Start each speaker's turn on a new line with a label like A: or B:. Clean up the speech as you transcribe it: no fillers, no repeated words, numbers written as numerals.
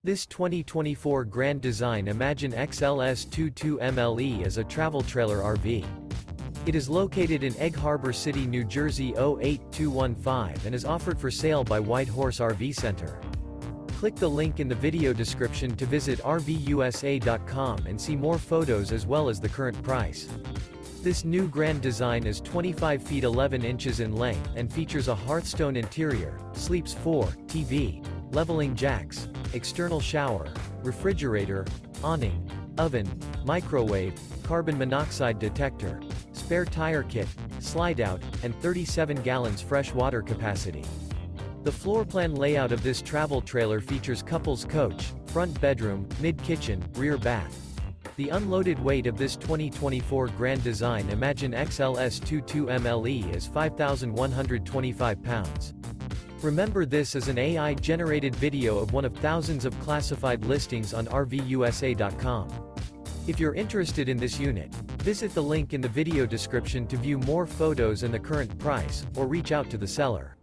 A: This 2024 Grand Design Imagine XLS 22MLE is a travel trailer RV. It is located in Egg Harbor City, New Jersey 08215 and is offered for sale by White Horse RV Center. Click the link in the video description to visit RVUSA.com and see more photos as well as the current price. This new Grand Design is 25 feet 11 inches in length and features a HEARTHSTONE interior, sleeps 4, TV, leveling jacks, external shower, refrigerator, awning, oven, microwave, carbon monoxide detector, spare tire kit, slide-out, and 37 gallons fresh water capacity. The floor plan layout of this travel trailer features couples coach, front bedroom, mid-kitchen, rear bath. The unloaded weight of this 2024 Grand Design Imagine XLS 22MLE is 5,125 pounds. Remember, this is an AI-generated video of one of thousands of classified listings on RVUSA.com. If you're interested in this unit, visit the link in the video description to view more photos and the current price, or reach out to the seller.